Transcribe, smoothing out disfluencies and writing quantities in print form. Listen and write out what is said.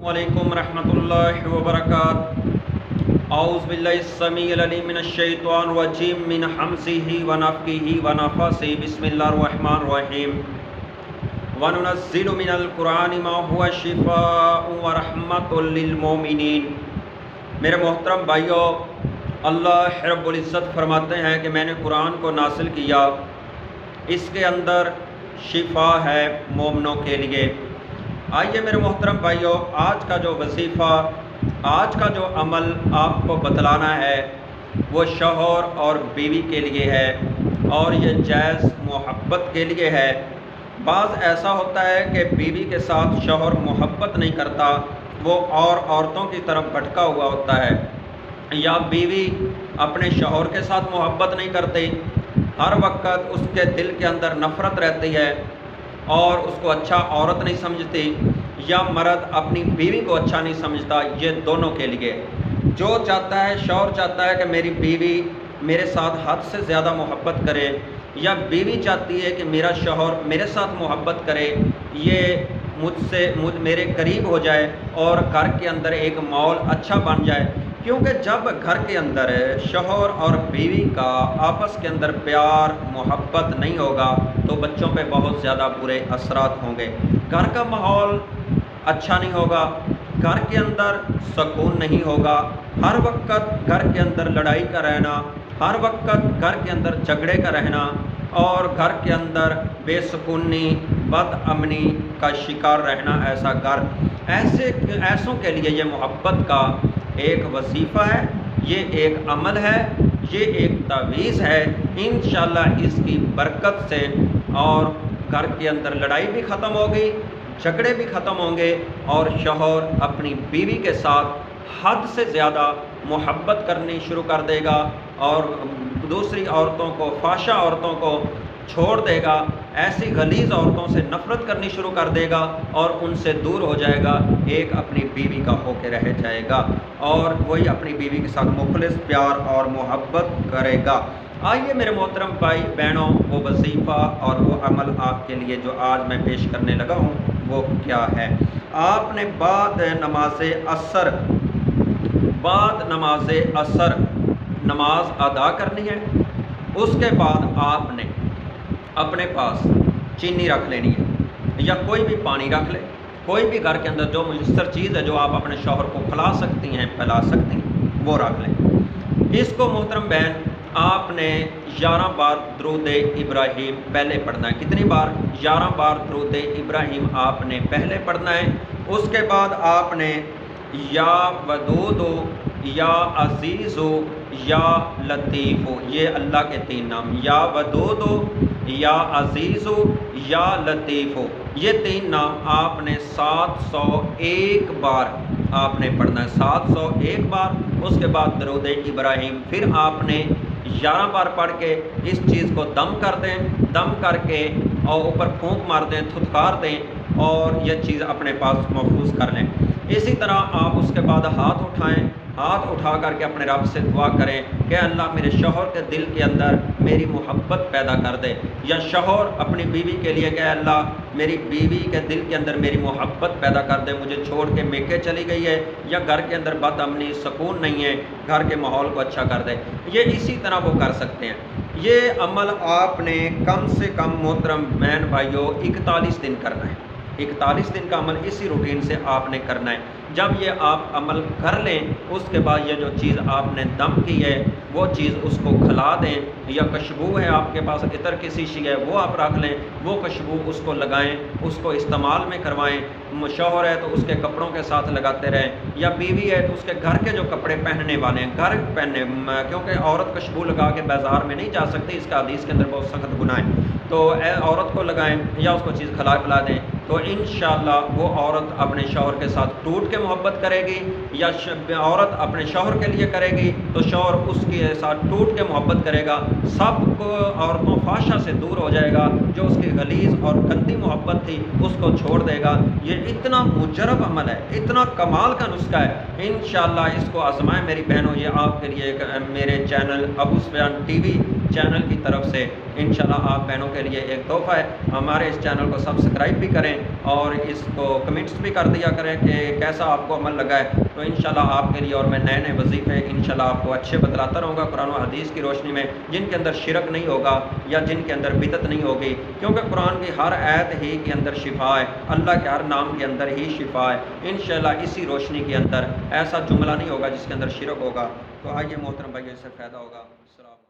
वालेकुम रहमतुल्लाहि व बरकातहू। औज़ु बिल्लाहि अस्समीइल अलीम मिनश शैतानिर रजीम मिन हम्ज़िही व नफ़्ख़िही व नफ़्ख़िही बिस्मिल्लाहिर रहमानिर रहीम। व नुनज़्ज़िलु मिनल कुरानि मा हुवा शिफ़ाउन व रहमतुल लिल मोमिनीन। मेरे मोहतरम भाइयों, अल्लाह रब्बुल इज़्ज़त फरमाते हैं कि मैंने कुरान को नाज़िल किया, इसके अंदर शिफा है मोमिनों के लिए। आइए मेरे मोहतरम भाइयों, आज का जो वजीफ़ा, आज का जो अमल आपको बतलाना है वो शौहर और बीवी के लिए है और ये जायज़ मोहब्बत के लिए है। बाज़ ऐसा होता है कि बीवी के साथ शौहर मोहब्बत नहीं करता, वो और औरतों की तरफ भटका हुआ होता है, या बीवी अपने शौहर के साथ मोहब्बत नहीं करती, हर वक्त उसके दिल के अंदर नफ़रत रहती है और उसको अच्छा औरत नहीं समझती, या मर्द अपनी बीवी को अच्छा नहीं समझता। ये दोनों के लिए जो चाहता है, शौहर चाहता है कि मेरी बीवी मेरे साथ हद से ज़्यादा मोहब्बत करे, या बीवी चाहती है कि मेरा शौहर मेरे साथ मोहब्बत करे, ये मेरे करीब हो जाए और घर के अंदर एक माहौल अच्छा बन जाए। क्योंकि जब घर के अंदर शौहर और बीवी का आपस के अंदर प्यार मोहब्बत नहीं होगा तो बच्चों पे बहुत ज़्यादा बुरे असरात होंगे। घर का माहौल अच्छा नहीं होगा, घर के अंदर सुकून नहीं होगा, हर वक्त घर के अंदर लड़ाई का रहना, हर वक्त घर के अंदर झगड़े का रहना और घर के अंदर बेसुकूनी बदअमनी का शिकार रहना, ऐसा घर ऐसों के लिए ये मोहब्बत का एक वजीफ़ा है, ये एक अमल है, ये एक तावीज़ है। इंशाअल्लाह इसकी बरकत से और घर के अंदर लड़ाई भी ख़त्म होगी, झगड़े भी ख़त्म होंगे और शौहर अपनी बीवी के साथ हद से ज़्यादा मोहब्बत करनी शुरू कर देगा और दूसरी औरतों को, फाशा औरतों को छोड़ देगा, ऐसी गलीज़ औरतों से नफ़रत करनी शुरू कर देगा और उनसे दूर हो जाएगा, एक अपनी बीवी का होकर रह जाएगा और वही अपनी बीवी के साथ मुखलिस प्यार और मोहब्बत करेगा। आइए मेरे मोहतरम भाई बहनों, वो वजीफ़ा और वो अमल आपके लिए जो आज मैं पेश करने लगा हूँ वो क्या है। आपने बाद नमाज असर नमाज अदा करनी है। उसके बाद आपने अपने पास चीनी रख लेनी है या कोई भी पानी रख ले, कोई भी घर के अंदर जो मुयस्सर चीज़ है जो आप अपने शौहर को खिला सकती हैं, पिला सकती हैं, वो रख लें। इसको मोहतरम बहन आपने 11 बार दरूद इब्राहीम पहले पढ़ना है। कितनी बार? 11 बार दरूद इब्राहीम आपने पहले पढ़ना है। उसके बाद आपने या वदूदो, या अज़ीज़ो, या लतीफ़ो, ये अल्लाह के 3 नाम, या वदूदो, या अज़ीज़ो, या लतीफ़ो, ये 3 नाम आपने 701 बार आपने पढ़ना है, 701 बार। उसके बाद दरूद इब्राहीम फिर आपने 11 बार पढ़ के इस चीज़ को दम कर दें, दम करके और ऊपर फूंक मार दें, थुथकार दें और यह चीज़ अपने पास महफूज कर लें। इसी तरह आप उसके बाद हाथ उठाएं, हाथ उठा करके अपने रब से दुआ करें कि अल्लाह मेरे शौहर के दिल के अंदर मेरी मोहब्बत पैदा कर दे, या शौहर अपनी बीवी के लिए कि अल्लाह मेरी बीवी के दिल के अंदर मेरी मोहब्बत पैदा कर दे, मुझे छोड़ के मेके चली गई है या घर के अंदर बदअमनी सुकून नहीं है, घर के माहौल को अच्छा कर दे। ये इसी तरह वो कर सकते हैं। ये अमल आपने कम से कम मोहतरम बहन भाइयों 41 दिन करना है। 41 दिन का अमल इसी रूटीन से आपने करना है। जब ये आप अमल कर लें उसके बाद ये जो चीज़ आपने दम की है वो चीज़ उसको खिला दें, या खुशबू है आपके पास इतर की शीशी है वो आप रख लें, वो खुशबू उसको लगाएं, उसको इस्तेमाल में करवाएं। शौहर है तो उसके कपड़ों के साथ लगाते रहें, या बीवी है तो उसके घर के जो कपड़े पहनने वाले हैं घर पहनने, क्योंकि औरत खुशबू लगा के बाज़ार में नहीं जा सकती, इसका हदीस के अंदर बहुत सख्त गुनाह है, तो औरत को लगाएं या उसको चीज़ खिला पिला दें, तो इंशाअल्लाह वो औरत अपने शौहर के साथ टूट के मोहब्बत करेगी, या औरत अपने शौहर के लिए करेगी तो शौहर उसके साथ टूट के मोहब्बत करेगा। सब औरतों फाशा से दूर हो जाएगा, जो उसकी गलीज़ और गंदी मोहब्बत थी उसको छोड़ देगा। ये इतना मुजरब अमल है, इतना कमाल का नुस्खा है। इंशाअल्लाह इसको आज़माएं मेरी बहनों। ये आपके लिए मेरे channel Abu Sufiyan TV channel کی طرف سے انشاءاللہ آپ بہنوں کے لیے ایک تحفہ ہے۔ ہمارے اس چینل کو سبسکرائب بھی کریں اور اس کو کمنٹس بھی کر دیا کریں کہ کیسا آپ کو عمل لگا ہے، تو انشاءاللہ آپ کے لیے اور میں نئے نئے وظیفے انشاءاللہ آپ کو اچھے بتلاتا رہوں گا قرآن و حدیث کی روشنی میں، جن کے اندر شرک نہیں ہوگا یا جن کے اندر بدعت نہیں ہوگی، کیونکہ قرآن کی ہر آیت ہی کے اندر شفا ہے، اللہ کے ہر نام کے اندر ہی شفا ہے۔ انشاءاللہ اسی روشنی کے اندر ایسا جملہ نہیں ہوگا جس کے اندر شرک ہوگا۔ تو آئیے محترم بھائی، اس سے فائدہ ہوگا۔ السلام